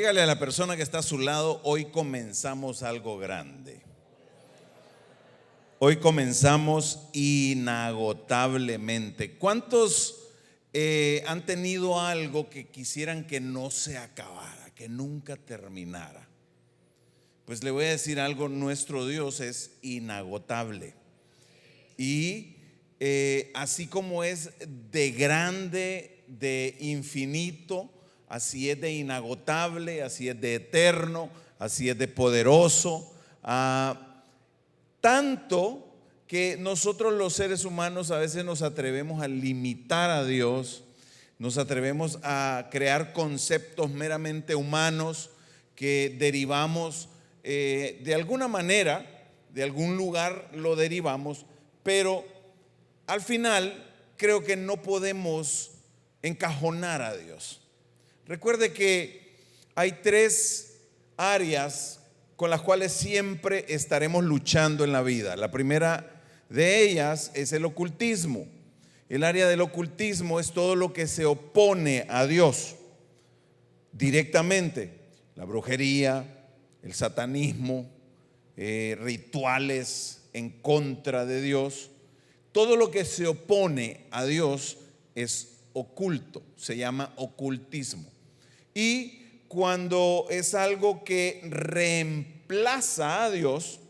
Dígale a la persona que está a su lado, hoy comenzamos algo grande. Hoy comenzamos inagotablemente. ¿Cuántos han tenido algo que quisieran que no se acabara, que nunca terminara? Pues le voy a decir algo, nuestro Dios es inagotable. Y así como es de grande, de infinito, así es de inagotable, así es de eterno, así es de poderoso. Tanto que nosotros los seres humanos a veces nos atrevemos a limitar a Dios, nos atrevemos a crear conceptos meramente humanos que derivamos de alguna manera, de algún lugar lo derivamos, pero al final creo que no podemos encajonar a Dios. Recuerde que hay tres áreas con las cuales siempre estaremos luchando en la vida. La primera de ellas es el ocultismo. El área del ocultismo es todo lo que se opone a Dios directamente. La brujería, el satanismo, rituales en contra de Dios. Todo lo que se opone a Dios es oculto, se llama ocultismo. Y cuando es algo que reemplaza a Dios,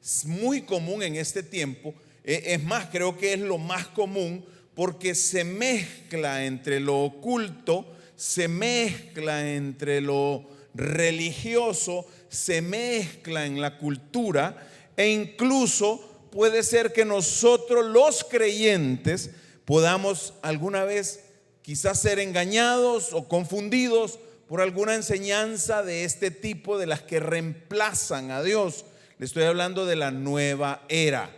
es muy común en este tiempo, es más, creo que es lo más común porque se mezcla entre lo oculto, se mezcla entre lo religioso, se mezcla en la cultura e incluso puede ser que nosotros los creyentes podamos alguna vez quizás ser engañados o confundidos por alguna enseñanza de este tipo, de las que reemplazan a Dios. Le estoy hablando de la nueva era.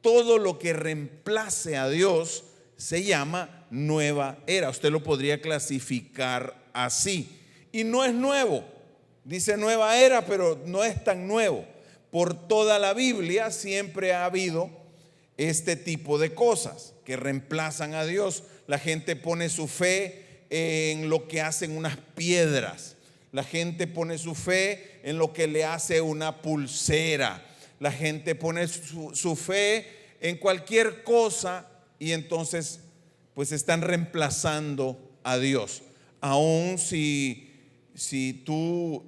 Todo lo que reemplace a Dios se llama nueva era. Usted lo podría clasificar así. Y no es nuevo. Dice nueva era, pero no es tan nuevo. Por toda la Biblia siempre ha habido este tipo de cosas que reemplazan a Dios. La gente pone su fe en lo que hacen unas piedras. La gente pone su fe en lo que le hace una pulsera. La gente pone su fe en cualquier cosa y entonces pues están reemplazando a Dios. Aun si tú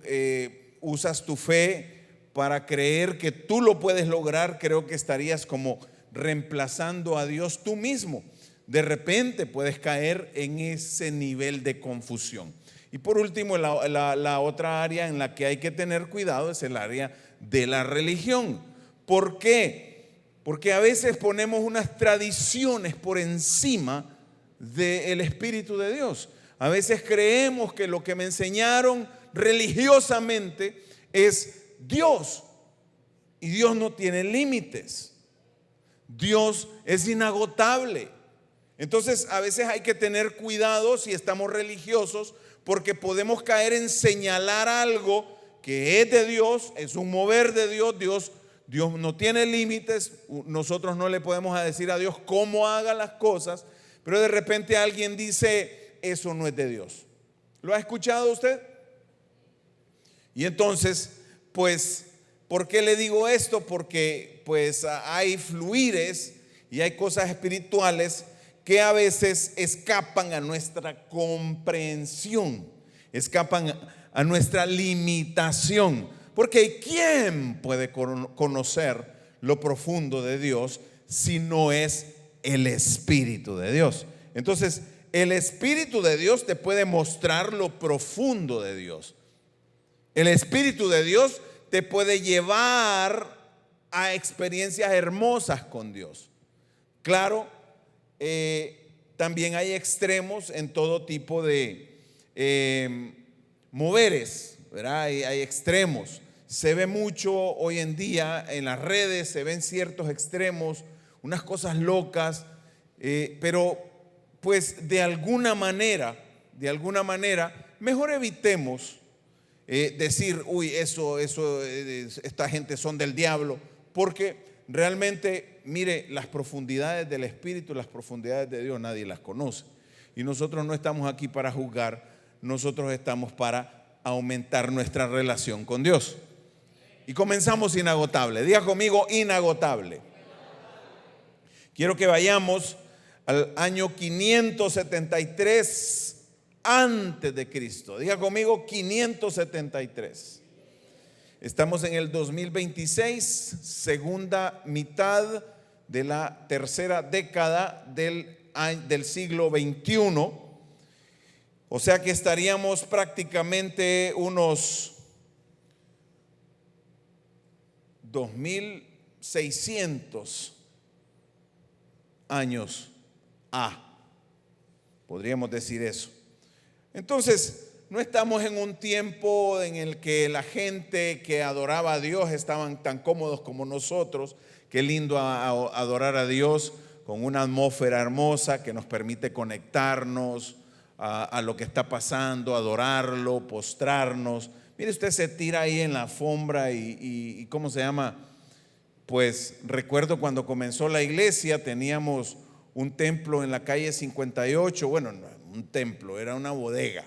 usas tu fe para creer que tú lo puedes lograr, creo que estarías como reemplazando a Dios tú mismo. De repente puedes caer en ese nivel de confusión. Y por último, la otra área en la que hay que tener cuidado es el área de la religión. ¿Por qué? Porque a veces ponemos unas tradiciones por encima del Espíritu de Dios. A veces creemos que lo que me enseñaron religiosamente es Dios. Y Dios no tiene límites. Dios es inagotable. Entonces a veces hay que tener cuidado si estamos religiosos, porque podemos caer en señalar algo que es de Dios, es un mover de Dios. Dios no tiene límites. Nosotros no le podemos decir a Dios cómo haga las cosas, pero de repente alguien dice, eso no es de Dios. ¿Lo ha escuchado usted? Y entonces, pues, ¿por qué le digo esto? Porque pues hay fluires y hay cosas espirituales que a veces escapan a nuestra comprensión, escapan a nuestra limitación. Porque ¿quién puede conocer lo profundo de Dios si no es el Espíritu de Dios? Entonces, el Espíritu de Dios te puede mostrar lo profundo de Dios. El Espíritu de Dios te puede llevar a experiencias hermosas con Dios. Claro, también hay extremos en todo tipo de moveres, ¿verdad? Hay extremos. Se ve mucho hoy en día en las redes, se ven ciertos extremos, unas cosas locas, pero pues de alguna manera, mejor evitemos decir, uy, esta gente son del diablo, porque realmente, mire, las profundidades del Espíritu, las profundidades de Dios, nadie las conoce. Y nosotros no estamos aquí para juzgar, nosotros estamos para aumentar nuestra relación con Dios. Y comenzamos inagotable. Diga conmigo, inagotable. Quiero que vayamos al año 573 antes de Cristo. Diga conmigo, 573. Estamos en el 2026, segunda mitad de la tercera década del siglo XXI. O sea que estaríamos prácticamente unos 2600 años podríamos decir eso. Entonces, no estamos en un tiempo en el que la gente que adoraba a Dios estaban tan cómodos como nosotros. Qué lindo adorar a Dios con una atmósfera hermosa que nos permite conectarnos a lo que está pasando, adorarlo, postrarnos. Mire, usted se tira ahí en la alfombra y ¿cómo se llama? Pues recuerdo cuando comenzó la iglesia, teníamos un templo en la calle 58, bueno, no un templo, era una bodega.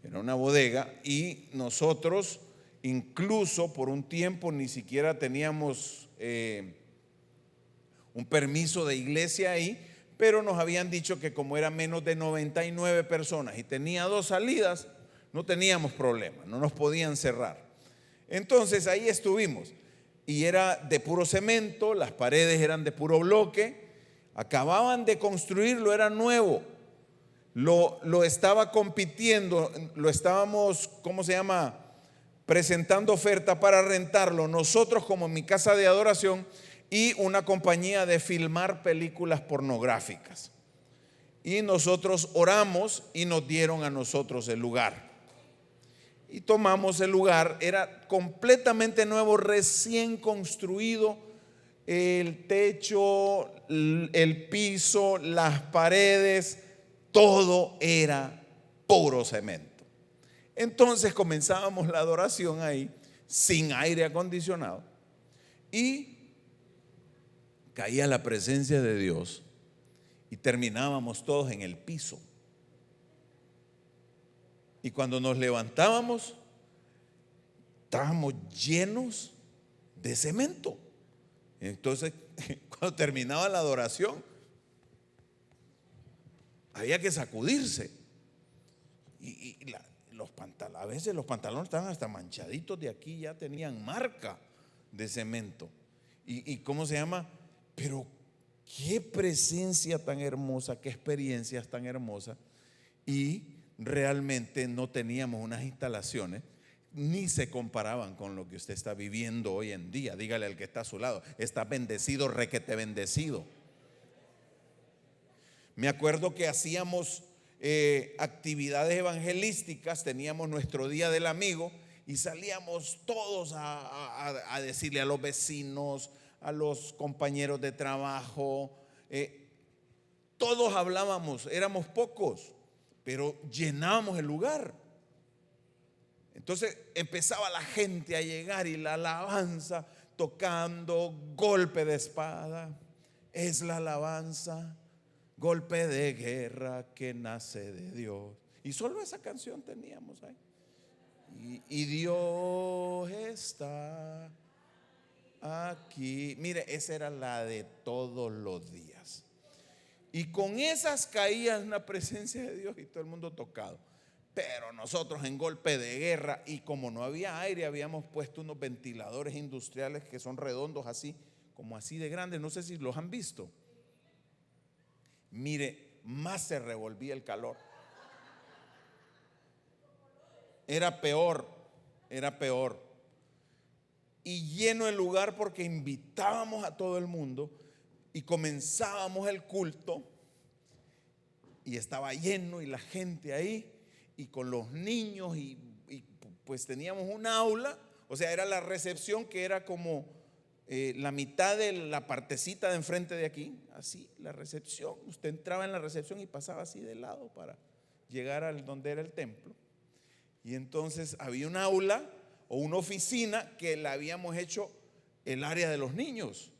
Era una bodega y nosotros incluso por un tiempo ni siquiera teníamos un permiso de iglesia ahí, pero nos habían dicho que como era menos de 99 personas y tenía 2 salidas, no teníamos problema, no nos podían cerrar. Entonces ahí estuvimos y era de puro cemento, las paredes eran de puro bloque, acababan de construirlo, era nuevo. Lo estaba compitiendo, lo estábamos, ¿cómo se llama? Presentando oferta para rentarlo, nosotros como en mi casa de adoración y una compañía de filmar películas pornográficas. Y nosotros oramos y nos dieron a nosotros el lugar. Y tomamos el lugar, era completamente nuevo, recién construido, el techo, el piso, las paredes, todo era puro cemento. Entonces comenzábamos la adoración ahí, sin aire acondicionado, y caía la presencia de Dios y terminábamos todos en el piso. Y cuando nos levantábamos, estábamos llenos de cemento. Entonces, cuando terminaba la adoración, había que sacudirse. Los pantalones, a veces los pantalones estaban hasta manchaditos de aquí, ya tenían marca de cemento. Y ¿cómo se llama? Pero qué presencia tan hermosa, qué experiencias tan hermosas. Y realmente no teníamos unas instalaciones ni se comparaban con lo que usted está viviendo hoy en día. Dígale al que está a su lado, está bendecido, requete bendecido. Me acuerdo que hacíamos actividades evangelísticas, teníamos nuestro día del amigo y salíamos todos a decirle a los vecinos, a los compañeros de trabajo, todos hablábamos, éramos pocos, pero llenábamos el lugar. Entonces empezaba la gente a llegar y la alabanza tocando, golpe de espada, es la alabanza, golpe de guerra que nace de Dios. Y solo esa canción teníamos ahí. Y Dios está aquí. Mire, esa era la de todos los días. Y con esas caía una presencia de Dios y todo el mundo tocado. Pero nosotros en golpe de guerra, y como no había aire, habíamos puesto unos ventiladores industriales que son redondos así, como así de grandes. No sé si los han visto. Mire, más se revolvía el calor. Era peor. Y lleno el lugar porque invitábamos a todo el mundo y comenzábamos el culto y estaba lleno y la gente ahí y con los niños y pues teníamos un aula, o sea, era la recepción que era como la mitad de la partecita de enfrente de aquí, así la recepción. Usted entraba en la recepción y pasaba así de lado para llegar al donde era el templo. Y entonces había un aula o una oficina que la habíamos hecho el área de los niños.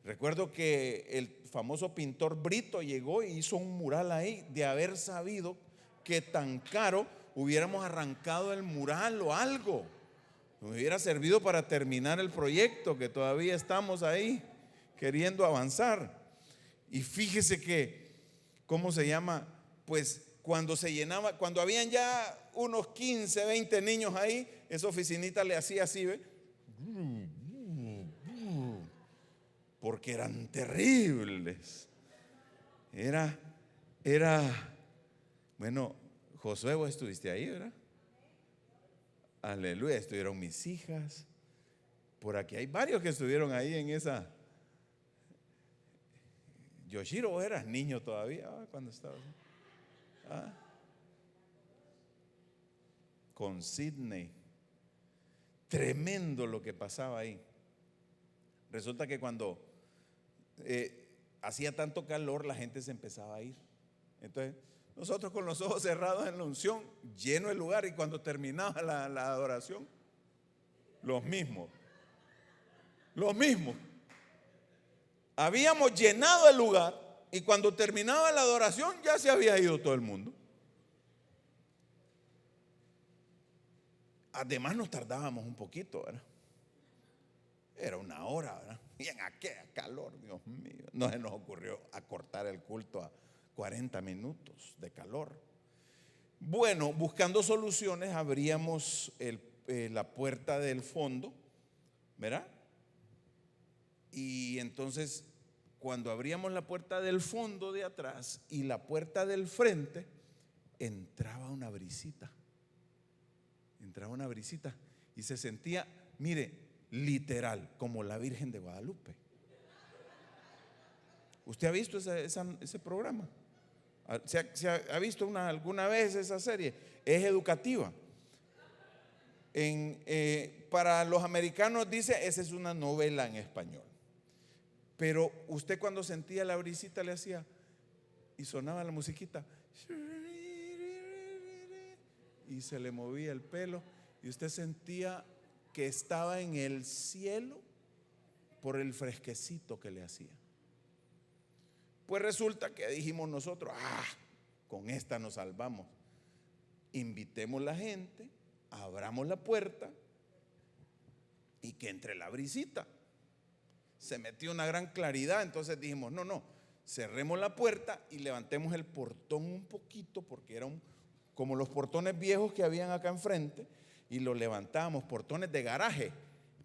Recuerdo que el famoso pintor Brito llegó y hizo un mural ahí de haber sabido que tan caro hubiéramos arrancado el mural o algo. Nos hubiera servido para terminar el proyecto, que todavía estamos ahí queriendo avanzar. Y fíjese que, ¿cómo se llama? Pues cuando se llenaba, cuando habían ya unos 15, 20 niños ahí, esa oficinita le hacía así, ¿ve? Porque eran terribles. Era, bueno, Josué, vos estuviste ahí, ¿verdad? Aleluya, estuvieron mis hijas. Por aquí hay varios que estuvieron ahí en esa. Yoshiro, vos eras niño todavía cuando estabas. Con Sidney. Tremendo lo que pasaba ahí. Resulta que cuando hacía tanto calor, la gente se empezaba a ir. Entonces, nosotros con los ojos cerrados en la unción, lleno el lugar, y cuando terminaba la adoración, los mismos. Habíamos llenado el lugar y cuando terminaba la adoración ya se había ido todo el mundo. Además nos tardábamos un poquito, ¿verdad? Era una hora, ¿verdad? Y en aquel calor, Dios mío, no se nos ocurrió acortar el culto a 40 minutos de calor. Bueno, buscando soluciones, abríamos la puerta del fondo, ¿verdad? Y entonces, cuando abríamos la puerta del fondo de atrás y la puerta del frente, entraba una brisita. Y se sentía, mire, literal, como la Virgen de Guadalupe. ¿Usted ha visto ese programa? ¿Se ha visto alguna vez esa serie? Es educativa. Para los americanos dice, esa es una novela en español. Pero usted cuando sentía la brisita le hacía y sonaba la musiquita y se le movía el pelo y usted sentía que estaba en el cielo por el fresquecito que le hacía. Pues resulta que dijimos nosotros, con esta nos salvamos. Invitemos la gente, abramos la puerta y que entre la brisita. Se metió una gran claridad, entonces dijimos, no, cerremos la puerta y levantemos el portón un poquito, porque eran como los portones viejos que habían acá enfrente, y los levantábamos, portones de garaje,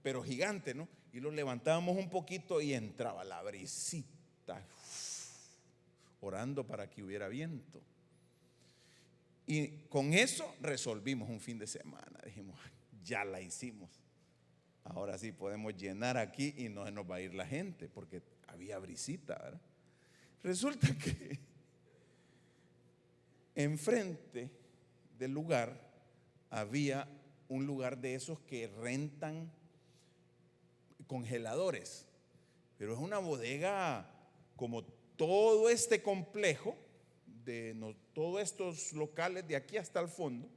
pero gigantes, ¿no? Y los levantábamos un poquito y entraba la brisita, orando para que hubiera viento. Y con eso resolvimos un fin de semana. Dijimos, ya la hicimos. Ahora sí podemos llenar aquí y no se nos va a ir la gente, porque había brisita, ¿verdad? Resulta que enfrente del lugar había un lugar de esos que rentan congeladores, pero es una bodega como todo este complejo de todos estos locales de aquí hasta el fondo,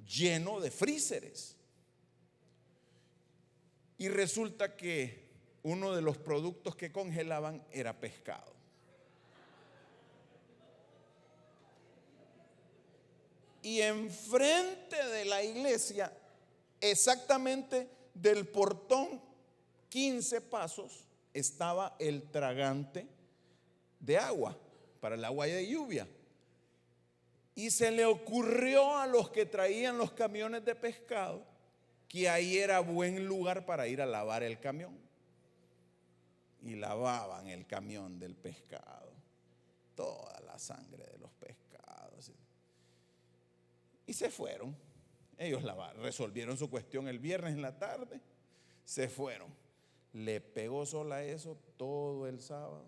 lleno de freezeres. Y resulta que uno de los productos que congelaban era pescado. Y enfrente de la iglesia, exactamente del portón 15 pasos, estaba el tragante de agua para el agua de lluvia. Y se le ocurrió a los que traían los camiones de pescado que ahí era buen lugar para ir a lavar el camión. Y lavaban el camión del pescado, toda la sangre de los pescados. Y se fueron. Ellos resolvieron su cuestión el viernes en la tarde, se fueron. Le pegó sol a eso todo el sábado,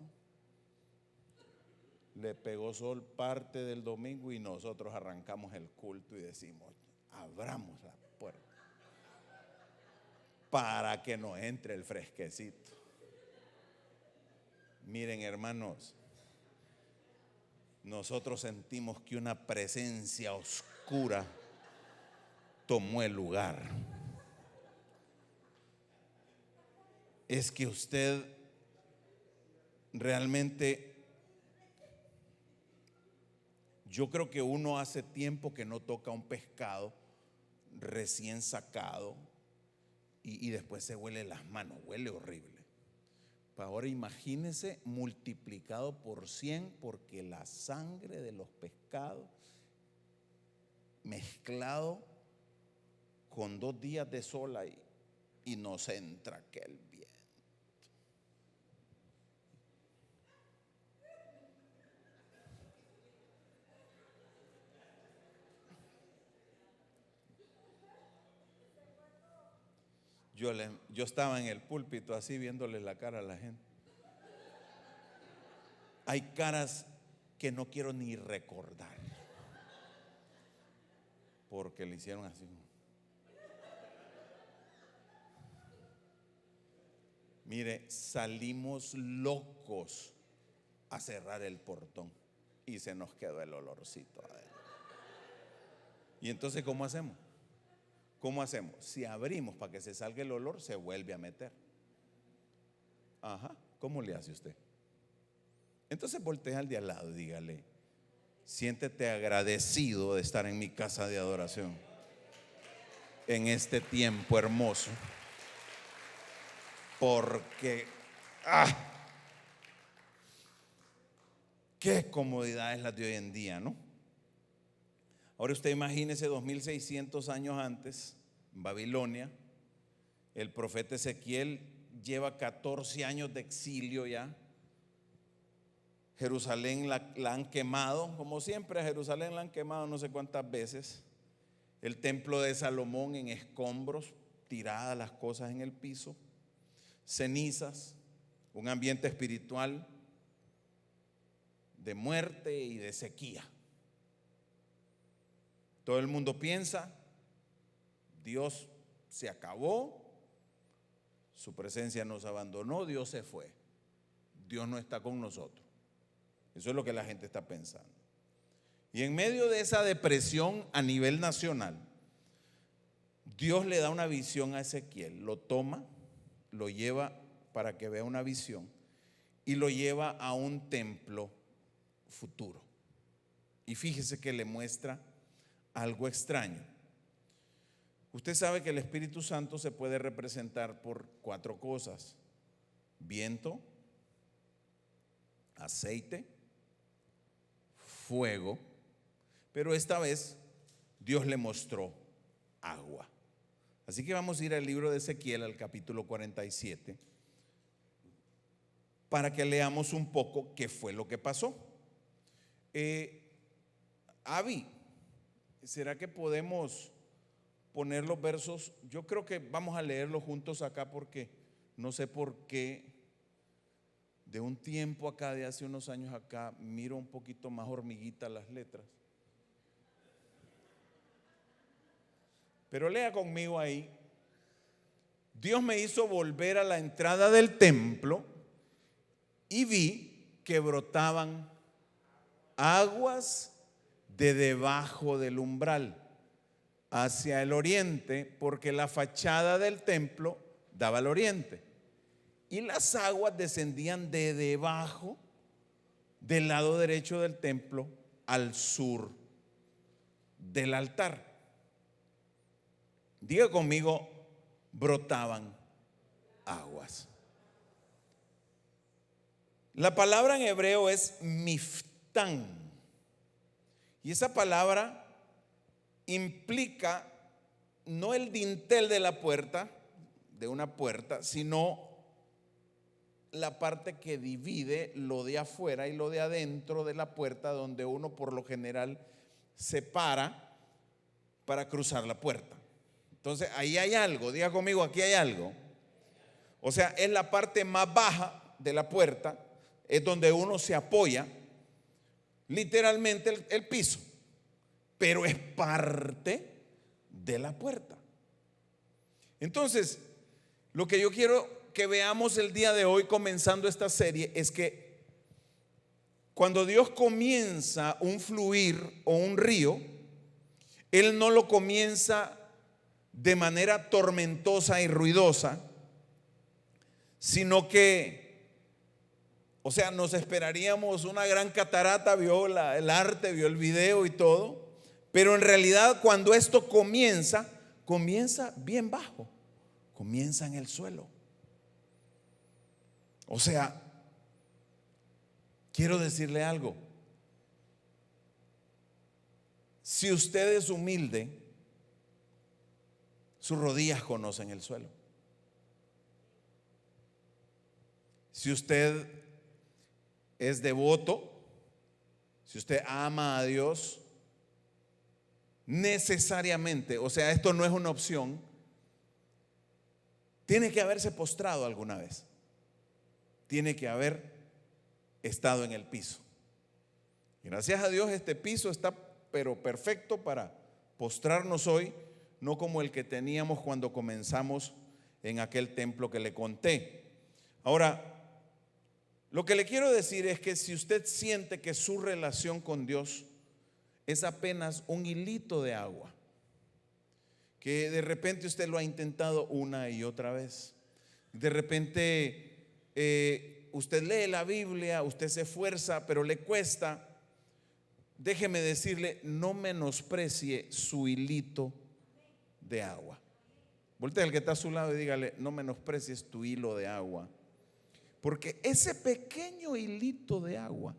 le pegó sol parte del domingo, y nosotros arrancamos el culto y decimos, abramos la puerta para que nos entre el fresquecito. Miren, hermanos, nosotros sentimos que una presencia oscura tomó el lugar. Es que usted realmente, Yo creo que uno hace tiempo que no toca un pescado recién sacado y después se huele las manos, huele horrible. Ahora imagínese multiplicado por 100, porque la sangre de los pescados mezclado con 2 días de sol ahí y nos entra aquel viento. Yo estaba en el púlpito así viéndole la cara a la gente. Hay caras que no quiero ni recordar porque le hicieron así. Mire, salimos locos a cerrar el portón y se nos quedó el olorcito adentro. Y entonces, ¿cómo hacemos? ¿Cómo hacemos? Si abrimos para que se salga el olor, se vuelve a meter. Ajá, ¿cómo le hace usted? Entonces voltea al de al lado y dígale: siéntete agradecido de estar en mi casa de adoración en este tiempo hermoso, porque qué comodidad es la de hoy en día, ¿no? Ahora usted imagínese 2600 años antes, en Babilonia, el profeta Ezequiel lleva 14 años de exilio ya. Jerusalén la han quemado, como siempre a Jerusalén la han quemado no sé cuántas veces. El templo de Salomón en escombros, tiradas las cosas en el piso, cenizas, un ambiente espiritual de muerte y de sequía. Todo el mundo piensa, Dios se acabó, su presencia nos abandonó, Dios se fue, Dios no está con nosotros. Eso es lo que la gente está pensando. Y en medio de esa depresión a nivel nacional, Dios le da una visión a Ezequiel, lo toma, lo lleva para que vea una visión y lo lleva a un templo futuro. Y fíjese que le muestra algo extraño. Usted sabe que el Espíritu Santo se puede representar por 4 cosas: viento, aceite, fuego, pero esta vez Dios le mostró agua. Así que vamos a ir al libro de Ezequiel, al capítulo 47, para que leamos un poco qué fue lo que pasó. Avi, ¿será que podemos poner los versos? Yo creo que vamos a leerlos juntos acá, porque no sé por qué de un tiempo acá, de hace unos años acá, miro un poquito más hormiguita las letras. Pero lea conmigo ahí. Dios me hizo volver a la entrada del templo y vi que brotaban aguas de debajo del umbral hacia el oriente, porque la fachada del templo daba al oriente. Y las aguas descendían de debajo del lado derecho del templo al sur del altar. Diga conmigo: brotaban aguas. La palabra en hebreo es miftán, y esa palabra implica no el dintel de la puerta, de una puerta, sino la parte que divide lo de afuera y lo de adentro de la puerta, donde uno por lo general se para cruzar la puerta. Entonces ahí hay algo, diga conmigo, aquí hay algo. O sea, es la parte más baja de la puerta, es donde uno se apoya, literalmente el piso, pero es parte de la puerta. Entonces, lo que yo quiero que veamos el día de hoy, comenzando esta serie, es que cuando Dios comienza un fluir o un río, Él no lo comienza de manera tormentosa y ruidosa, sino que O sea, nos esperaríamos una gran catarata, vio el arte, vio el video y todo. Pero en realidad cuando esto comienza bien bajo. Comienza en el suelo. O sea, quiero decirle algo. Si usted es humilde, sus rodillas conocen el suelo. Si usted es devoto, si usted ama a Dios, necesariamente, o sea, esto no es una opción, tiene que haberse postrado alguna vez. Tiene que haber estado en el piso. Gracias a Dios este piso está pero perfecto para postrarnos hoy, no como el que teníamos cuando comenzamos en aquel templo que le conté. Ahora, lo que le quiero decir es que si usted siente que su relación con Dios es apenas un hilito de agua, que de repente usted lo ha intentado una y otra vez, de repente usted lee la Biblia, usted se esfuerza, pero le cuesta, déjeme decirle, no menosprecie su hilito de agua. Voltea al que está a su lado y dígale, no menosprecies tu hilo de agua. Porque ese pequeño hilito de agua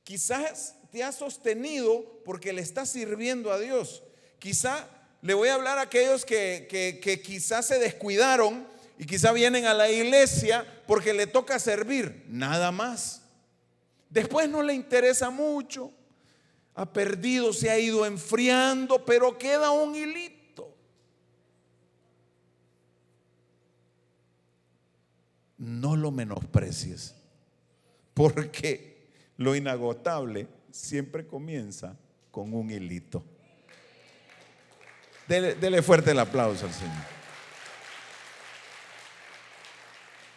quizás te ha sostenido porque le está sirviendo a Dios. Quizá le voy a hablar a aquellos que quizás se descuidaron y quizá vienen a la iglesia porque le toca servir, nada más. Después no le interesa mucho, ha perdido, se ha ido enfriando, pero queda un hilito. No lo menosprecies, porque lo inagotable siempre comienza con un hilito. Dele fuerte el aplauso al Señor.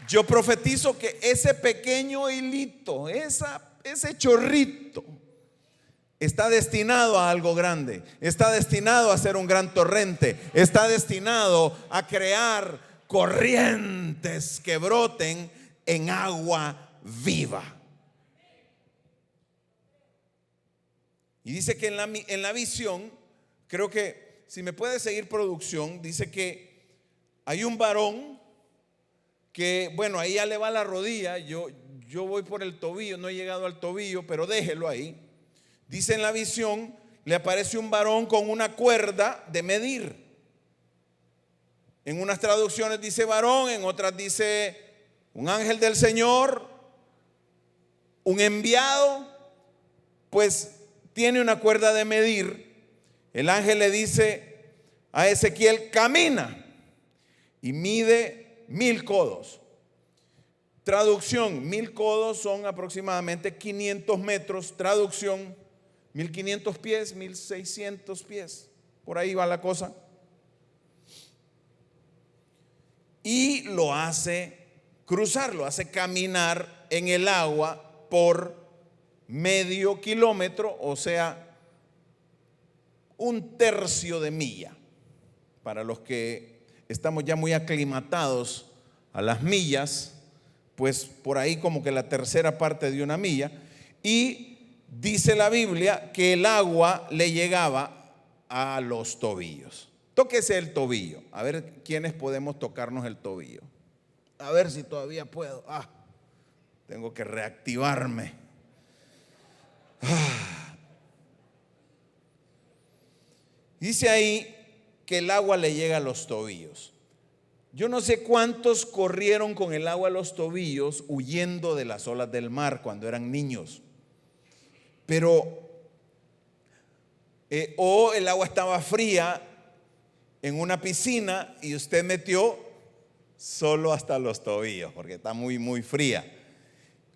Yo profetizo que ese pequeño hilito, ese chorrito, está destinado a algo grande, está destinado a ser un gran torrente, está destinado a crear corrientes que broten en agua viva. Y dice que en la visión, creo que si me puede seguir producción, dice que hay un varón que, bueno, ahí ya le va la rodilla, yo voy por el tobillo, no he llegado al tobillo, pero déjelo ahí. Dice en la visión, le aparece un varón con una cuerda de medir. En unas traducciones dice varón, en otras dice un ángel del Señor, un enviado, pues tiene una cuerda de medir. El ángel le dice a Ezequiel, camina y mide 1000 codos. Traducción, 1000 codos son aproximadamente 500 metros. Traducción, 1500 pies, 1600 pies. Por ahí va la cosa. Y lo hace cruzar, lo hace caminar en el agua por medio kilómetro, o sea, 1/3 de milla. Para los que estamos ya muy aclimatados a las millas, pues por ahí como que la tercera parte de una milla. Y dice la Biblia que el agua le llegaba a los tobillos. Tóquese el tobillo. A ver quiénes podemos tocarnos el tobillo. A ver si todavía puedo. Tengo que reactivarme. Dice ahí que el agua le llega a los tobillos. Yo no sé cuántos corrieron con el agua a los tobillos huyendo de las olas del mar cuando eran niños. Pero o el agua estaba fría en una piscina y usted metió solo hasta los tobillos porque está muy, muy fría.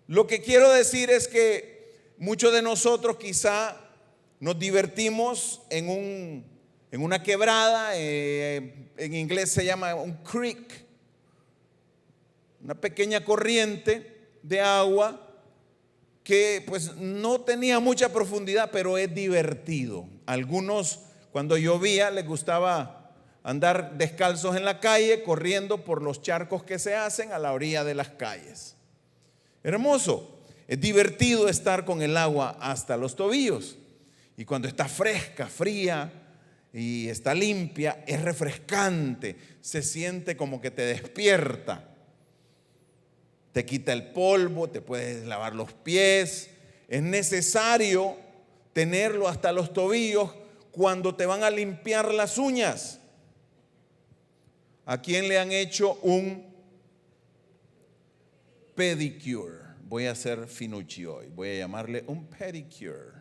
Lo que quiero decir es que muchos de nosotros quizá nos divertimos en una quebrada, en inglés se llama un creek, una pequeña corriente de agua que pues no tenía mucha profundidad, pero es divertido. Algunos cuando llovía les gustaba andar descalzos en la calle, corriendo por los charcos que se hacen a la orilla de las calles. hermoso. Es divertido estar con el agua hasta los tobillos. Y cuando está fresca, fría y está limpia, es refrescante. Se siente como que te despierta. Te quita el polvo, te puedes lavar los pies. Es necesario tenerlo hasta los tobillos cuando te van a limpiar las uñas. ¿A quién le han hecho un pedicure? Voy a hacer Finucci hoy. Voy a llamarle un pedicure.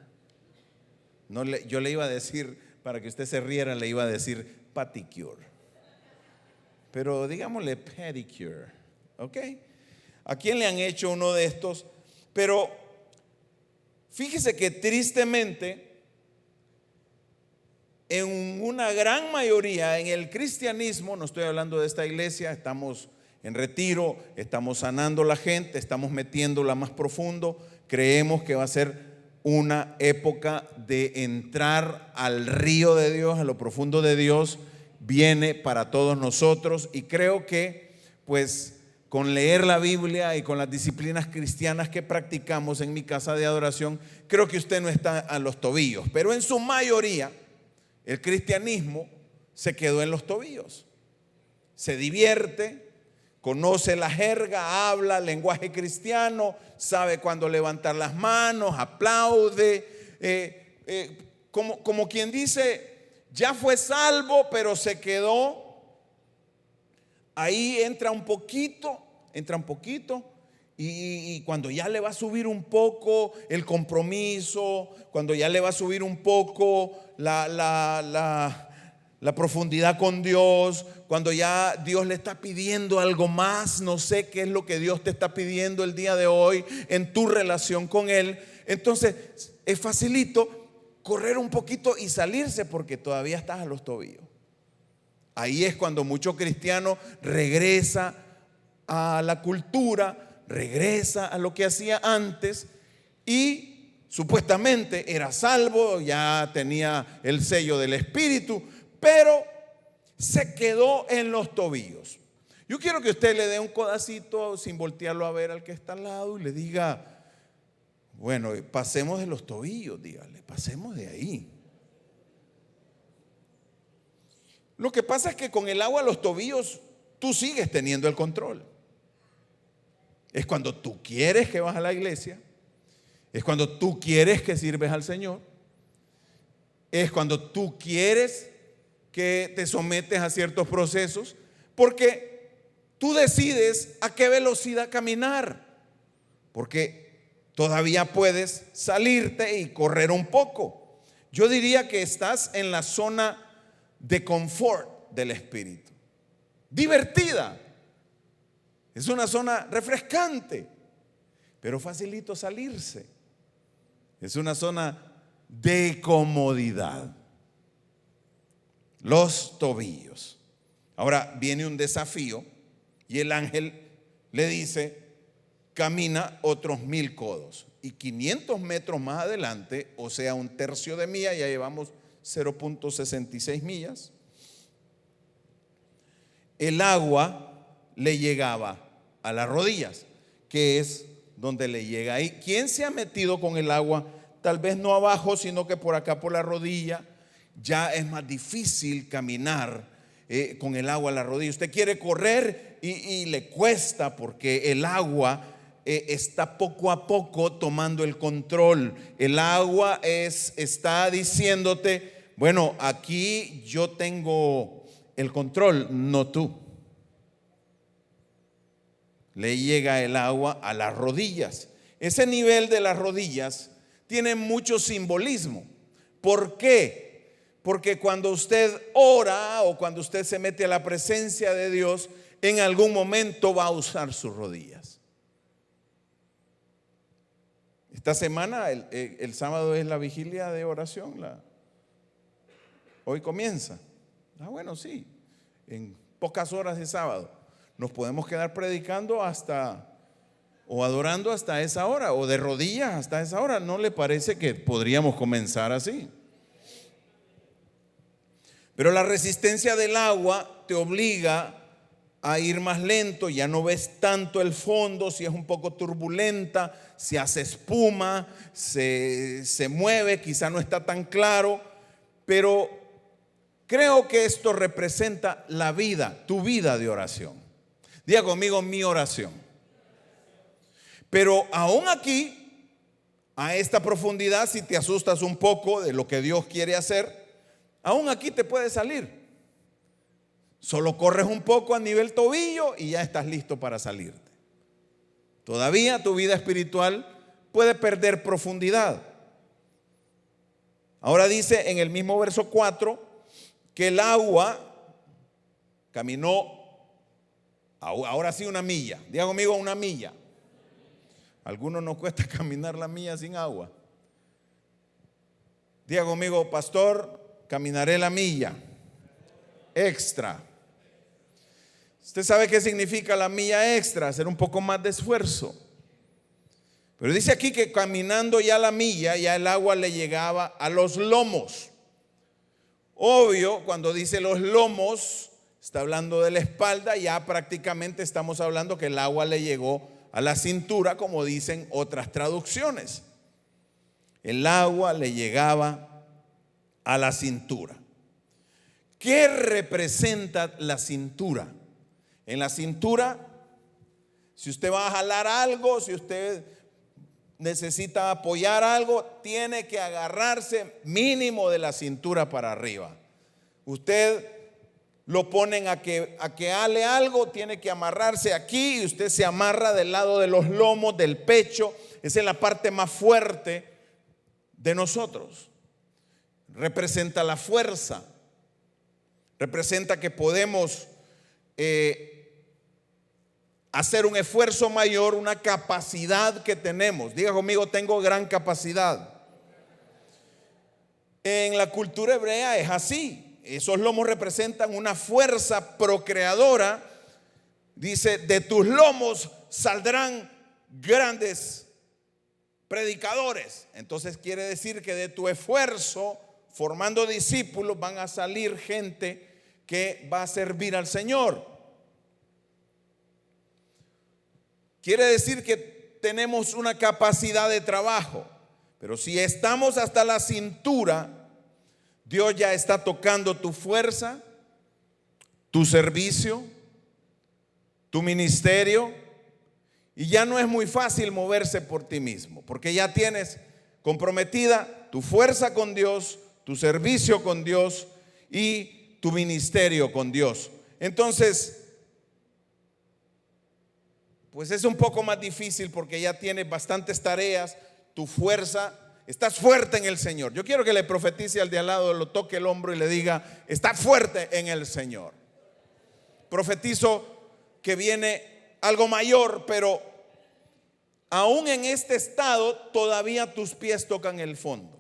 Yo le iba a decir, para que usted se riera, le iba a decir paticure. Pero digámosle pedicure. ¿Ok? ¿A quién le han hecho uno de estos? Pero fíjese que tristemente, en una gran mayoría, en el cristianismo, no estoy hablando de esta iglesia, estamos en retiro, estamos sanando a la gente, estamos metiéndola más profundo, creemos que va a ser una época de entrar al río de Dios, a lo profundo de Dios, viene para todos nosotros, y creo que pues con leer la Biblia y con las disciplinas cristianas que practicamos en mi casa de adoración, creo que usted no está a los tobillos, pero en su mayoría el cristianismo se quedó en los tobillos. Se divierte, conoce la jerga, habla lenguaje cristiano, sabe cuándo levantar las manos, aplaude, como quien dice, ya fue salvo, pero se quedó. Ahí entra un poquito, y cuando ya le va a subir un poco el compromiso, cuando ya le va a subir un poco la profundidad con Dios, cuando ya Dios le está pidiendo algo más, no sé qué es lo que Dios te está pidiendo el día de hoy en tu relación con Él, entonces es facilito correr un poquito y salirse porque todavía estás a los tobillos. Ahí es cuando mucho cristiano regresa a la cultura, regresa a lo que hacía antes y supuestamente era salvo, ya tenía el sello del Espíritu, pero se quedó en los tobillos. Yo quiero que usted le dé un codacito sin voltearlo a ver al que está al lado y le diga, bueno, pasemos de los tobillos, dígale, pasemos de ahí. Lo que pasa es que con el agua a los tobillos tú sigues teniendo el control. Es cuando tú quieres que vas a la iglesia, es cuando tú quieres que sirves al Señor, es cuando tú quieres que te sometes a ciertos procesos, porque tú decides a qué velocidad caminar, porque todavía puedes salirte y correr un poco. Yo diría que estás en la zona de confort del Espíritu, divertida, es una zona refrescante, pero facilito salirse, es una zona de comodidad. Los tobillos. Ahora viene un desafío y el ángel le dice, camina otros 1000 codos y 500 metros más adelante, o sea un tercio de milla, ya llevamos 0.66 millas, el agua le llegaba a las rodillas, que es donde le llega ahí. ¿Quién se ha metido con el agua? Tal vez no abajo, sino que por acá por la rodilla. Ya es más difícil caminar con el agua a la rodilla. Usted quiere correr y le cuesta porque el agua está poco a poco tomando el control. El agua está diciéndote, bueno, aquí yo tengo el control, no tú. Le llega el agua a las rodillas. Ese nivel de las rodillas tiene mucho simbolismo. ¿Por qué? Porque cuando usted ora o cuando usted se mete a la presencia de Dios, en algún momento va a usar sus rodillas. Esta semana, el sábado es la vigilia de oración. Hoy comienza. Bueno, sí, en pocas horas de sábado. Nos podemos quedar predicando o adorando hasta esa hora, o de rodillas hasta esa hora. ¿No le parece que podríamos comenzar así? Pero la resistencia del agua te obliga a ir más lento, ya no ves tanto el fondo, si es un poco turbulenta, si hace espuma, se mueve, quizá no está tan claro, pero creo que esto representa la vida, tu vida de oración. Diga conmigo, mi oración. Pero aún aquí, a esta profundidad, si te asustas un poco de lo que Dios quiere hacer, aún aquí te puede salir. Solo corres un poco a nivel tobillo y ya estás listo para salirte. Todavía tu vida espiritual puede perder profundidad. Ahora dice en el mismo verso 4 que el agua caminó, ahora sí, una milla. Diga conmigo, una milla. A algunos nos cuesta caminar la milla sin agua. Diga conmigo, pastor, caminaré la milla extra. Usted sabe qué significa la milla extra, hacer un poco más de esfuerzo. Pero dice aquí que caminando ya la milla, ya el agua le llegaba a los lomos. Obvio, cuando dice los lomos, está hablando de la espalda, ya prácticamente estamos hablando que el agua le llegó a la cintura, como dicen otras traducciones. El agua le llegaba a la cintura. ¿Qué representa la cintura? En la cintura, si usted va a jalar algo, si usted necesita apoyar algo, tiene que agarrarse mínimo de la cintura para arriba. Usted lo ponen a que ale algo, tiene que amarrarse aquí y usted se amarra del lado de los lomos, del pecho. Esa es la parte más fuerte de nosotros. Representa la fuerza, representa que podemos hacer un esfuerzo mayor, una capacidad que tenemos. Diga conmigo, tengo gran capacidad. En la cultura hebrea es así. Esos lomos representan una fuerza procreadora. Dice, de tus lomos saldrán grandes predicadores. Entonces quiere decir que de tu esfuerzo, formando discípulos, van a salir gente que va a servir al Señor. Quiere decir que tenemos una capacidad de trabajo, pero si estamos hasta la cintura, Dios ya está tocando tu fuerza, tu servicio, tu ministerio, y ya no es muy fácil moverse por ti mismo, porque ya tienes comprometida tu fuerza con Dios, tu servicio con Dios y tu ministerio con Dios. Entonces, pues es un poco más difícil porque ya tienes bastantes tareas, tu fuerza, estás fuerte en el Señor. Yo quiero que le profetice al de al lado, lo toque el hombro y le diga, está fuerte en el Señor. Profetizo que viene algo mayor, pero aún en este estado todavía tus pies tocan el fondo.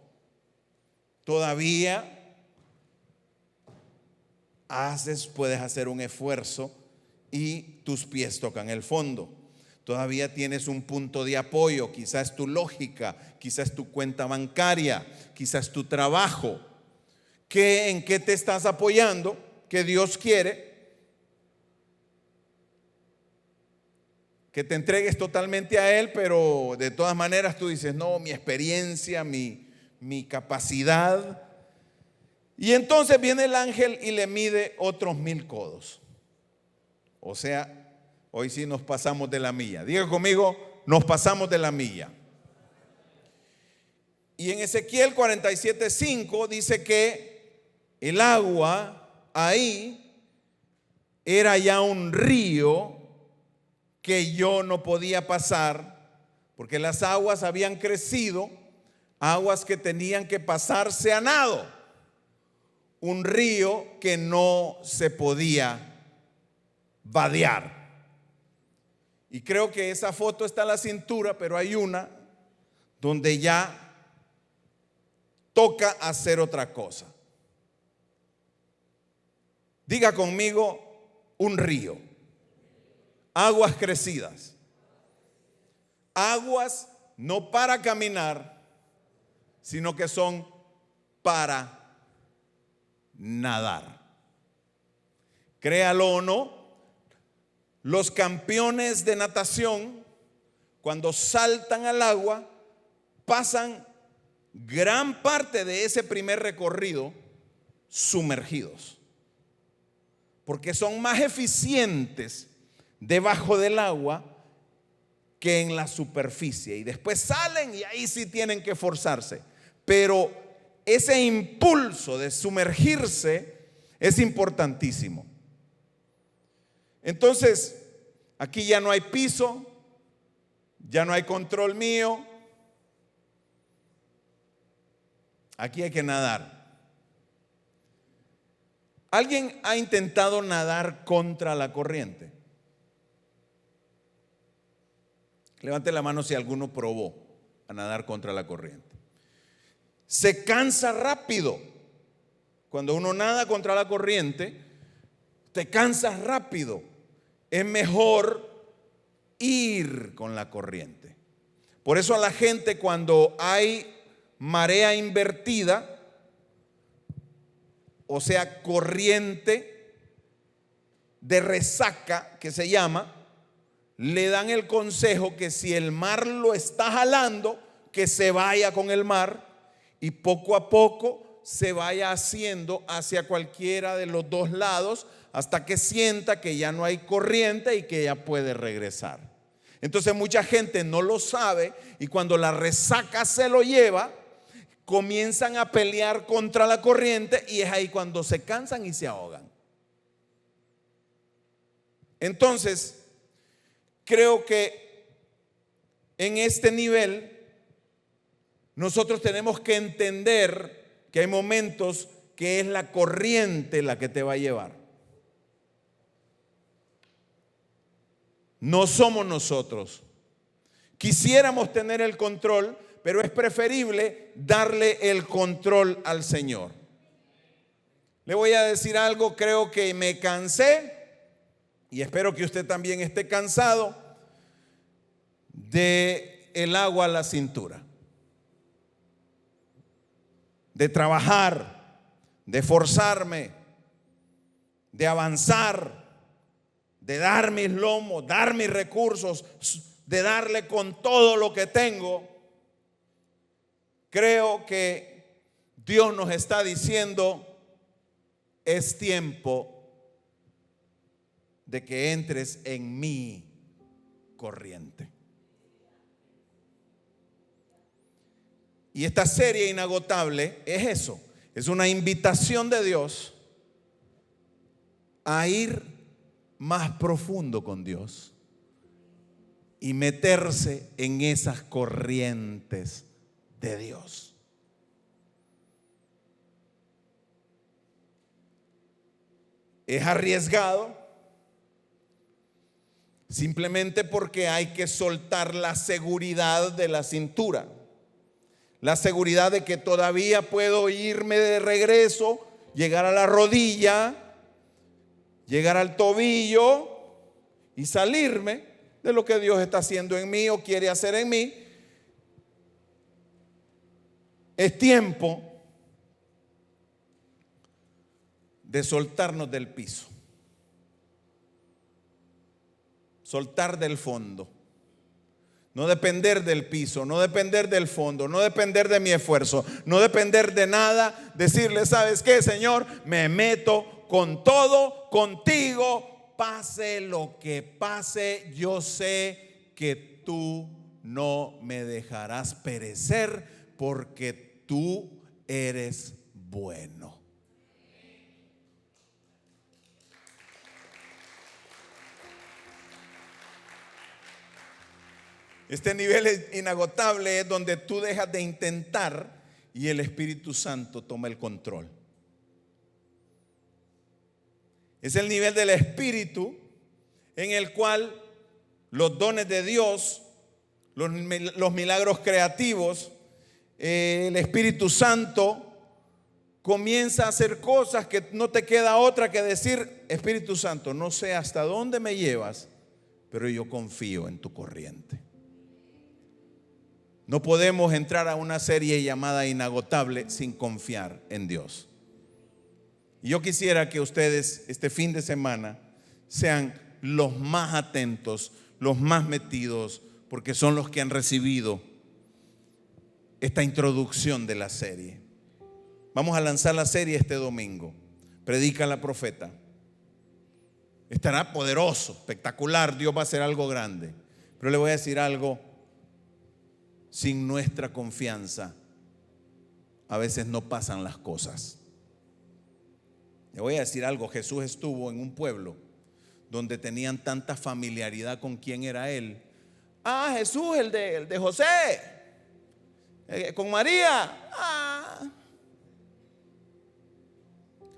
Todavía puedes hacer un esfuerzo y tus pies tocan el fondo. Todavía tienes un punto de apoyo, quizás tu lógica, quizás tu cuenta bancaria, quizás tu trabajo. ¿En qué te estás apoyando? Que Dios quiere que te entregues totalmente a Él, pero de todas maneras tú dices, no, mi experiencia, mi capacidad. Y entonces viene el ángel y le mide otros 1000 codos. O sea, hoy sí nos pasamos de la milla. Diga conmigo, nos pasamos de la milla. Y en Ezequiel 47:5 dice que el agua ahí era ya un río que yo no podía pasar, porque las aguas habían crecido, aguas que tenían que pasarse a nado. Un río que no se podía vadear. Y creo que esa foto está a la cintura, pero hay una donde ya toca hacer otra cosa. Diga conmigo, un río, aguas crecidas, aguas no para caminar, sino que son para nadar. Créalo o no, Los campeones de natación, cuando saltan al agua, pasan gran parte de ese primer recorrido sumergidos, porque son más eficientes debajo del agua que en la superficie, y después salen y ahí sí tienen que forzarse, pero ese impulso de sumergirse es importantísimo. Entonces, aquí ya no hay piso, ya no hay control mío, aquí hay que nadar. ¿Alguien ha intentado nadar contra la corriente? Levante la mano si alguno probó a nadar contra la corriente. Se cansa rápido. Cuando uno nada contra la corriente, te cansas rápido. Es mejor ir con la corriente. Por eso a la gente, cuando hay marea invertida, o sea, corriente de resaca que se llama, le dan el consejo que si el mar lo está jalando, que se vaya con el mar y poco a poco se vaya haciendo hacia cualquiera de los dos lados hasta que sienta que ya no hay corriente y que ya puede regresar. Entonces mucha gente no lo sabe y cuando la resaca se lo lleva, comienzan a pelear contra la corriente y es ahí cuando se cansan y se ahogan. Entonces, creo que en este nivel nosotros tenemos que entender que hay momentos que es la corriente la que te va a llevar. No somos nosotros. Quisiéramos tener el control, pero es preferible darle el control al Señor. Le voy a decir algo, creo que me cansé y espero que usted también esté cansado de el agua a la cintura. De trabajar, de forzarme, de avanzar, de dar mis lomos, dar mis recursos, de darle con todo lo que tengo. Creo que Dios nos está diciendo, es tiempo de que entres en mi corriente. Y esta serie inagotable es eso, es una invitación de Dios a ir más profundo con Dios y meterse en esas corrientes de Dios. Es arriesgado simplemente porque hay que soltar la seguridad de la cintura, la seguridad de que todavía puedo irme de regreso, llegar a la rodilla, llegar al tobillo y salirme de lo que Dios está haciendo en mí o quiere hacer en mí. Es tiempo de soltarnos del piso, soltar del fondo, no depender del piso, no depender del fondo, no depender de mi esfuerzo, no depender de nada, decirle, ¿sabes qué, Señor? Me meto con todo, contigo, pase lo que pase, yo sé que tú no me dejarás perecer porque tú eres bueno. Este nivel es inagotable, es donde tú dejas de intentar y el Espíritu Santo toma el control. Es el nivel del Espíritu en el cual los dones de Dios, los milagros creativos, el Espíritu Santo comienza a hacer cosas que no te queda otra que decir, Espíritu Santo, no sé hasta dónde me llevas, pero yo confío en tu corriente. No podemos entrar a una serie llamada Inagotable sin confiar en Dios. Y yo quisiera que ustedes este fin de semana sean los más atentos, los más metidos, porque son los que han recibido esta introducción de la serie. Vamos a lanzar la serie este domingo. Predica la profeta. Estará poderoso, espectacular. Dios va a hacer algo grande. Pero le voy a decir algo. Sin nuestra confianza, a veces no pasan las cosas. Le voy a decir algo. Jesús estuvo en un pueblo donde tenían tanta familiaridad con quién era Él. Ah, Jesús, el de José, con María. Ah,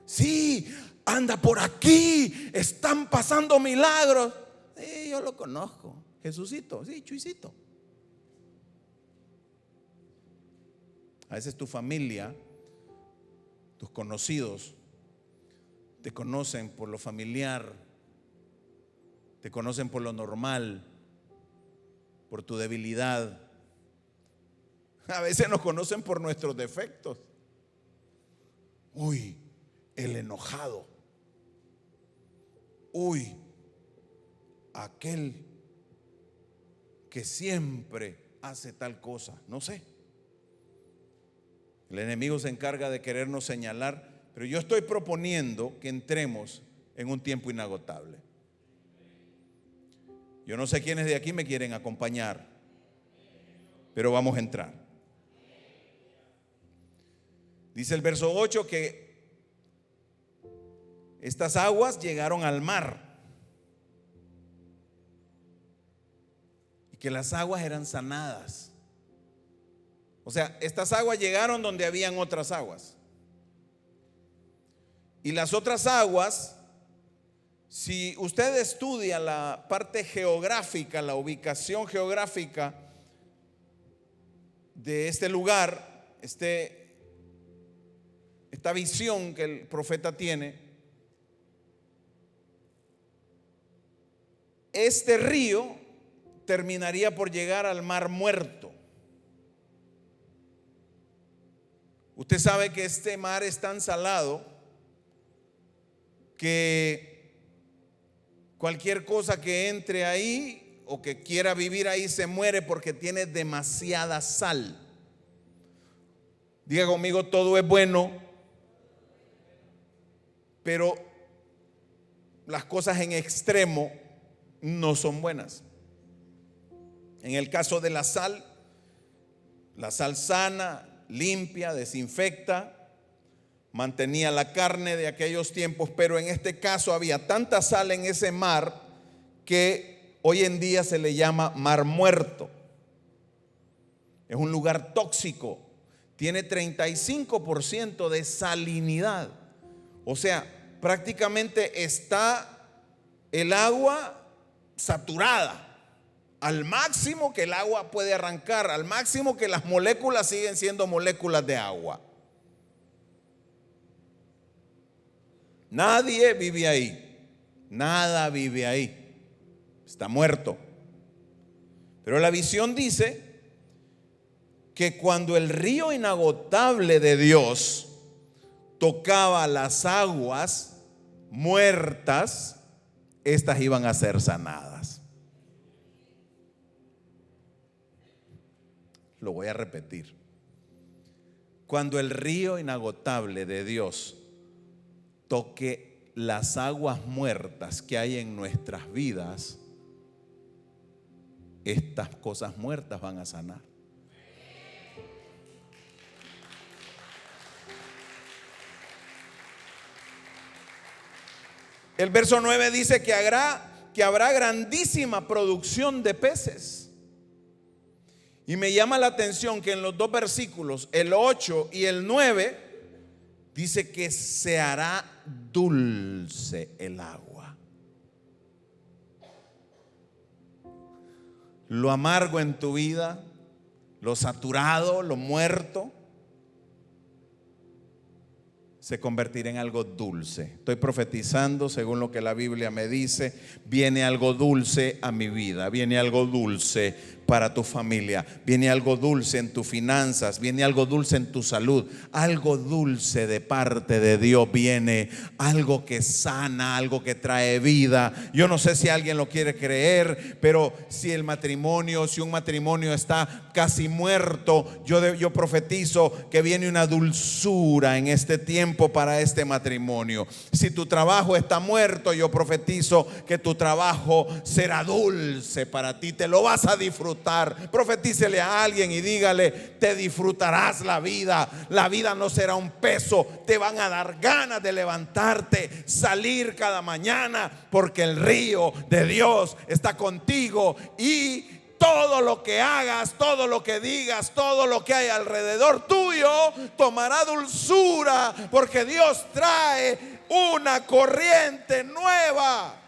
sí, anda por aquí, están pasando milagros. Sí, yo lo conozco. Jesucito, sí, Chuicito. A veces tu familia, tus conocidos, te conocen por lo familiar, te conocen por lo normal, por tu debilidad. A veces nos conocen por nuestros defectos. Uy, el enojado. Uy, aquel que siempre hace tal cosa. No sé. El enemigo se encarga de querernos señalar, pero yo estoy proponiendo que entremos en un tiempo inagotable. Yo no sé quiénes de aquí me quieren acompañar, pero vamos a entrar. Dice el verso 8 que estas aguas llegaron al mar y que las aguas eran sanadas. O sea, estas aguas llegaron donde habían otras aguas. Y las otras aguas, si usted estudia la parte geográfica, la ubicación geográfica de este lugar, esta visión que el profeta tiene, este río terminaría por llegar al Mar Muerto. Usted sabe que este mar es tan salado que cualquier cosa que entre ahí o que quiera vivir ahí se muere porque tiene demasiada sal. Diga conmigo, todo es bueno, pero las cosas en extremo no son buenas. En el caso de la sal sana, limpia, desinfecta, mantenía la carne de aquellos tiempos, pero en este caso había tanta sal en ese mar que hoy en día se le llama Mar Muerto. Es un lugar tóxico, tiene 35% de salinidad, o sea, prácticamente está el agua saturada. Al máximo que el agua puede arrancar, al máximo que las moléculas siguen siendo moléculas de agua. Nadie vive ahí, nada vive ahí, está muerto. Pero la visión dice que cuando el río inagotable de Dios tocaba las aguas muertas, estas iban a ser sanadas. Lo voy a repetir. Cuando el río inagotable de Dios toque las aguas muertas que hay en nuestras vidas, estas cosas muertas van a sanar. El verso 9 dice que habrá grandísima producción de peces. Y me llama la atención que en los dos versículos, el 8 y el 9, dice que se hará dulce el agua. Lo amargo en tu vida, lo saturado, lo muerto, se convertirá en algo dulce. Estoy profetizando según lo que la Biblia me dice. Viene algo dulce a mi vida, viene algo dulce para tu familia. Viene algo dulce en tus finanzas, viene algo dulce en tu salud, algo dulce de parte de Dios viene, algo que sana, algo que trae vida. Yo no sé si alguien lo quiere creer, pero si un matrimonio está casi muerto, yo profetizo que viene una dulzura en este tiempo para este matrimonio. Si tu trabajo está muerto, yo profetizo que tu trabajo será dulce para ti, te lo vas a disfrutar. Profetícele a alguien y dígale: te disfrutarás la vida. La vida no será un peso, te van a dar ganas de levantarte, salir cada mañana, porque el río de Dios está contigo. Y todo lo que hagas, todo lo que digas, todo lo que hay alrededor tuyo tomará dulzura, porque Dios trae una corriente nueva.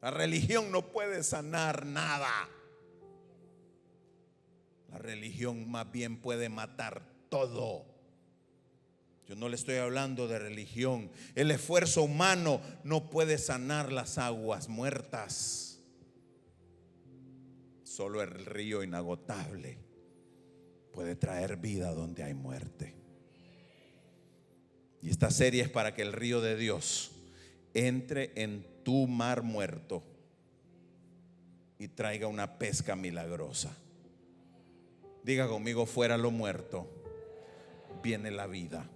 La religión no puede sanar nada. La religión más bien puede matar todo. Yo no le estoy hablando de religión. El esfuerzo humano no puede sanar las aguas muertas. Solo el río inagotable puede traer vida donde hay muerte. Y esta serie es para que el río de Dios entre en tu mar muerto y traiga una pesca milagrosa. Diga conmigo: fuera lo muerto, viene la vida.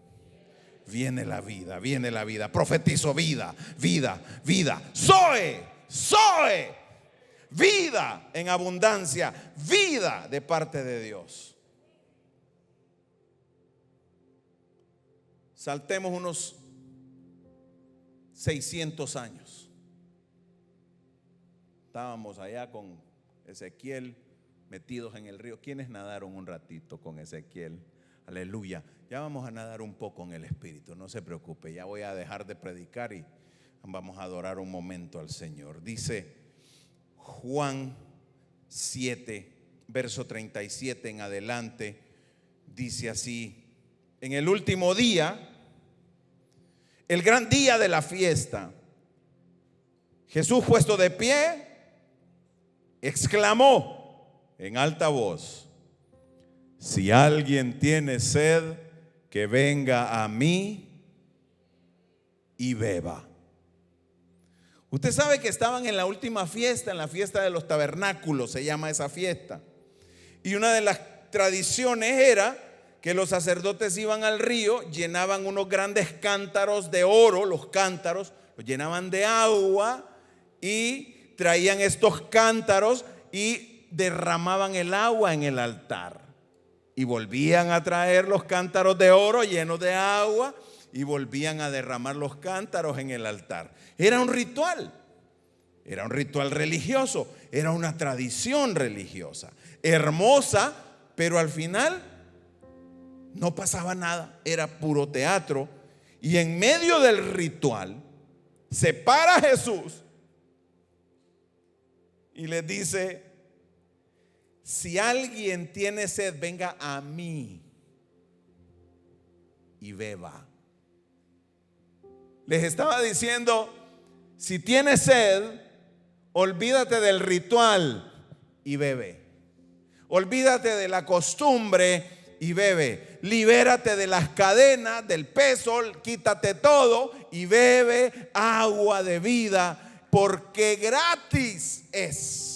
Viene la vida, viene la vida. Profetizo vida, vida, vida. Zoe, Zoe, vida en abundancia, vida de parte de Dios. Saltemos unos 600 años. Estábamos allá con Ezequiel metidos en el río. ¿Quiénes nadaron un ratito con Ezequiel? Aleluya. Ya vamos a nadar un poco en el Espíritu, no se preocupe. Ya voy a dejar de predicar y vamos a adorar un momento al Señor. Dice Juan 7, verso 37 en adelante. Dice así: en el último día, el gran día de la fiesta, Jesús, puesto de pie, exclamó en alta voz: si alguien tiene sed, que venga a mí y beba. Usted sabe que estaban en la última fiesta, en la fiesta de los tabernáculos, se llama esa fiesta. Y una de las tradiciones era que los sacerdotes iban al río, llenaban unos grandes cántaros de oro, los cántaros los llenaban de agua y traían estos cántaros y derramaban el agua en el altar. Y volvían a traer los cántaros de oro llenos de agua y volvían a derramar los cántaros en el altar. Era un ritual religioso, era una tradición religiosa, hermosa, pero al final no pasaba nada, era puro teatro. Y en medio del ritual se para Jesús y les dice: si alguien tiene sed, venga a mí y beba. Les estaba diciendo: si tienes sed, olvídate del ritual y bebe. Olvídate de la costumbre y bebe. Libérate de las cadenas, del peso, quítate todo y bebe agua de vida, porque gratis es.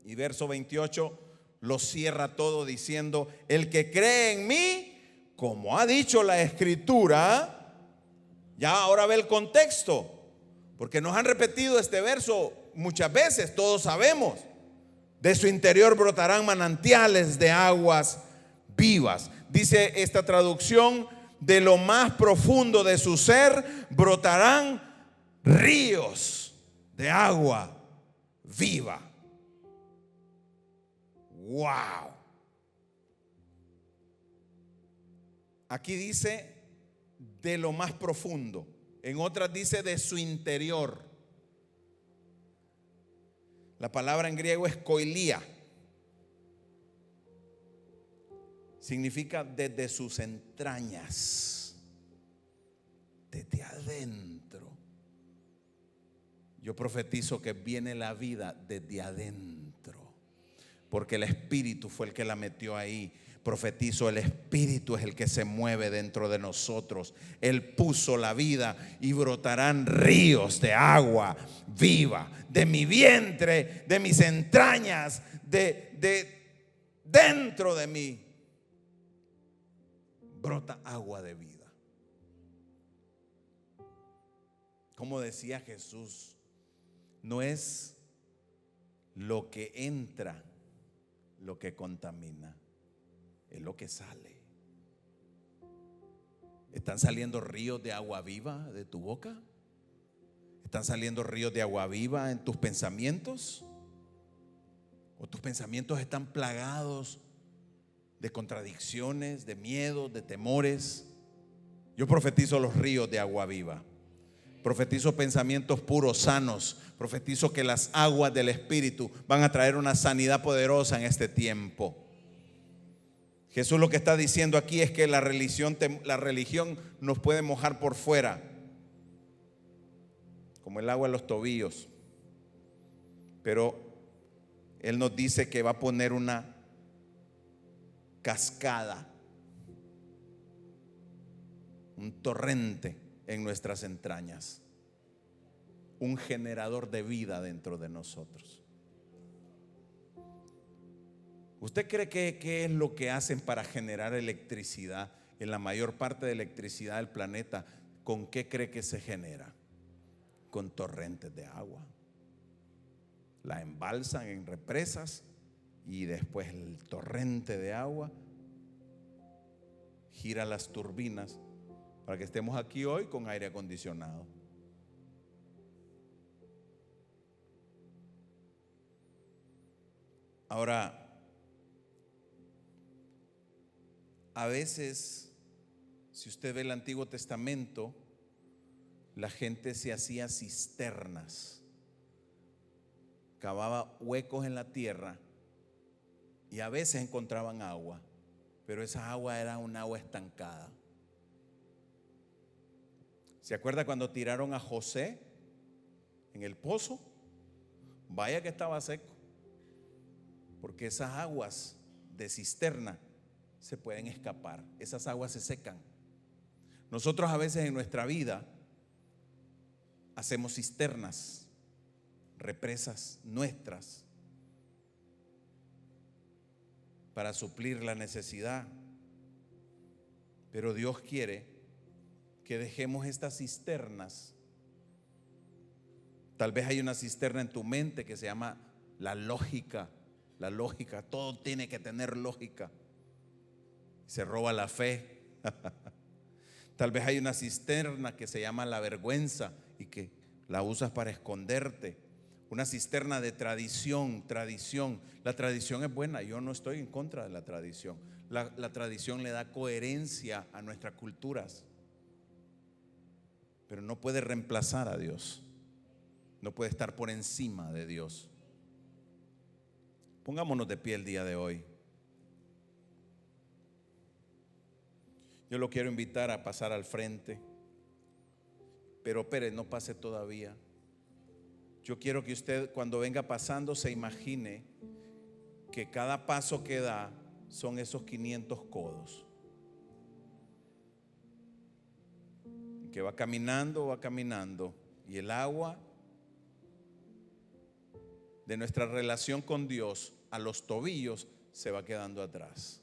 Y verso 28 lo cierra todo diciendo: el que cree en mí, como ha dicho la Escritura. Ya ahora ve el contexto, porque nos han repetido este verso muchas veces, todos sabemos. De su interior brotarán manantiales de aguas vivas. Dice esta traducción: de lo más profundo de su ser brotarán ríos de agua viva. Wow. Aquí dice de lo más profundo. En otras dice de su interior. La palabra en griego es koilia. Significa desde sus entrañas. desde adentro. Yo profetizo que viene la vida desde adentro, porque el Espíritu fue el que la metió ahí. Profetizo, el Espíritu es el que se mueve dentro de nosotros. Él puso la vida y brotarán ríos de agua viva de mi vientre, de mis entrañas, de dentro de mí. Brota agua de vida. Como decía Jesús, no es lo que entra lo que contamina, es lo que sale. ¿Están saliendo ríos de agua viva de tu boca? ¿Están saliendo ríos de agua viva en tus pensamientos? ¿O tus pensamientos están plagados de contradicciones, de miedos, de temores? Yo profetizo los ríos de agua viva. Profetizo pensamientos puros, sanos. Profetizo que las aguas del Espíritu van a traer una sanidad poderosa en este tiempo. Jesús lo que está diciendo aquí es que la religión nos puede mojar por fuera, como el agua en los tobillos, pero Él nos dice que va a poner una cascada, un torrente en nuestras entrañas, un generador de vida dentro de nosotros. ¿Usted cree que qué es lo que hacen para generar electricidad? En la mayor parte de electricidad del planeta, ¿con qué cree que se genera? Con torrentes de agua. La embalsan en represas y después el torrente de agua gira las turbinas para que estemos aquí hoy con aire acondicionado. Ahora, a veces, si usted ve el Antiguo Testamento, la gente se hacía cisternas, cavaba huecos en la tierra y a veces encontraban agua, pero esa agua era un agua estancada. ¿Se acuerda cuando tiraron a José en el pozo? Vaya que estaba seco, porque esas aguas de cisterna se pueden escapar, esas aguas se secan. Nosotros a veces en nuestra vida hacemos cisternas, represas nuestras para suplir la necesidad, pero Dios quiere que dejemos estas cisternas. Tal vez hay una cisterna en tu mente que se llama la lógica. La lógica, todo tiene que tener lógica. Se roba la fe. Tal vez hay una cisterna que se llama la vergüenza y que la usas para esconderte. Una cisterna de tradición. La tradición es buena, yo no estoy en contra de la tradición. La tradición le da coherencia a nuestras culturas, pero no puede reemplazar a Dios. No puede estar por encima de Dios. Pongámonos de pie el día de hoy. Yo lo quiero invitar a pasar al frente, pero Pérez, no pase todavía. Yo quiero que usted, cuando venga pasando, se imagine que cada paso que da son esos 500 codos, que va caminando y el agua de nuestra relación con Dios a los tobillos se va quedando atrás.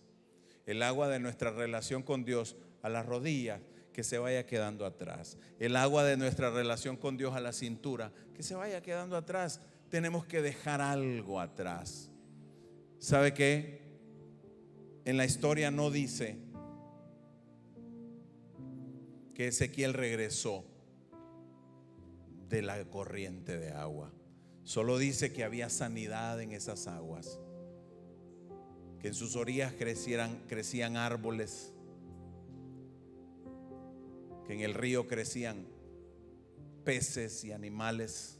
El agua de nuestra relación con Dios a las rodillas, que se vaya quedando atrás. El agua de nuestra relación con Dios a la cintura, que se vaya quedando atrás. Tenemos que dejar algo atrás. ¿Sabe qué? En la historia no dice que Ezequiel regresó de la corriente de agua. Solo dice que había sanidad en esas aguas, que en sus orillas crecían árboles, que en el río crecían peces y animales,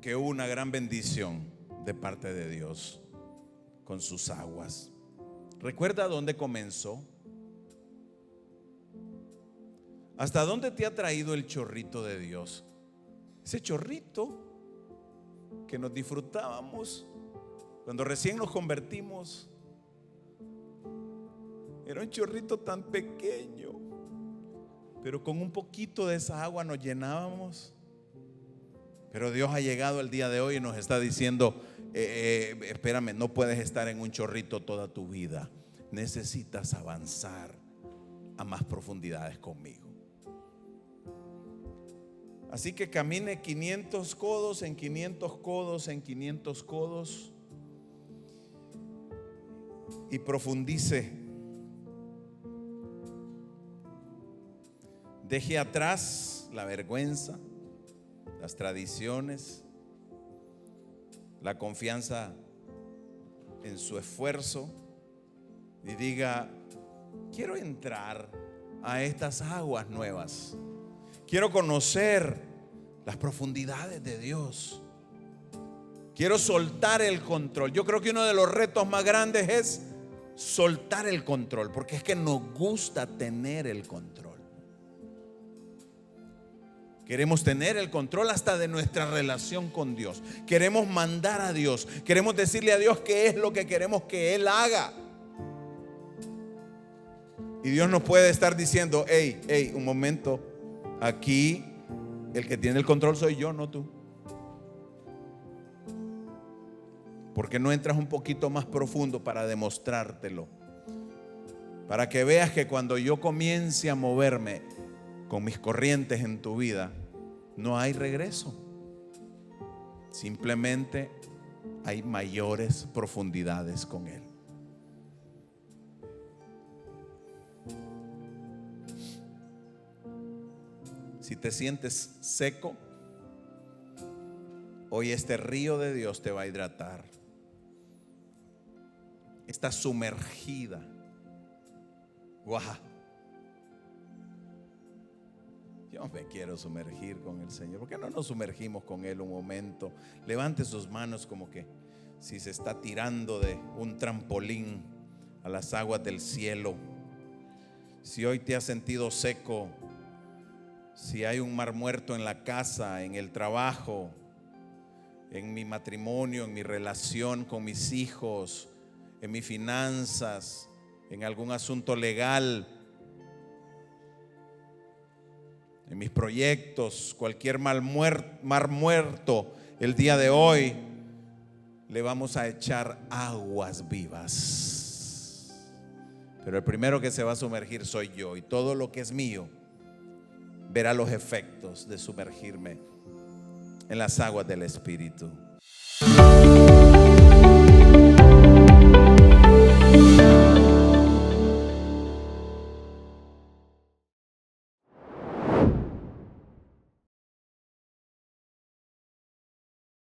que hubo una gran bendición de parte de Dios con sus aguas. ¿Recuerda dónde comenzó? ¿Hasta dónde te ha traído el chorrito de Dios? Ese chorrito que nos disfrutábamos cuando recién nos convertimos. Era un chorrito tan pequeño, pero con un poquito de esa agua nos llenábamos. Pero Dios ha llegado el día de hoy y nos está diciendo, espérame, no puedes estar en un chorrito toda tu vida. Necesitas avanzar a más profundidades conmigo. Así que camine 500 codos en 500 codos en 500 codos y profundice. Deje atrás la vergüenza, las tradiciones, la confianza en su esfuerzo y diga: quiero entrar a estas aguas nuevas. Quiero conocer las profundidades de Dios. Quiero soltar el control. Yo creo que uno de los retos más grandes es soltar el control, porque es que nos gusta tener el control. Queremos tener el control hasta de nuestra relación con Dios. Queremos mandar a Dios. Queremos decirle a Dios qué es lo que queremos que Él haga. Y Dios nos puede estar diciendo: hey, un momento. Aquí el que tiene el control soy yo, no tú. ¿Por qué no entras un poquito más profundo para demostrártelo? Para que veas que cuando yo comience a moverme con mis corrientes en tu vida, no hay regreso. Simplemente hay mayores profundidades con Él. Si te sientes seco, hoy este río de Dios te va a hidratar. Estás sumergida. ¡Guau! Yo me quiero sumergir con el Señor. ¿Por qué no nos sumergimos con Él un momento? Levante sus manos como que si se está tirando de un trampolín a las aguas del cielo. Si hoy te has sentido seco, si hay un mar muerto en la casa, en el trabajo, en mi matrimonio, en mi relación con mis hijos, en mis finanzas, en algún asunto legal, en mis proyectos, cualquier mar muerto, el día de hoy le vamos a echar aguas vivas. Pero el primero que se va a sumergir soy yo, y todo lo que es mío verá los efectos de sumergirme en las aguas del Espíritu.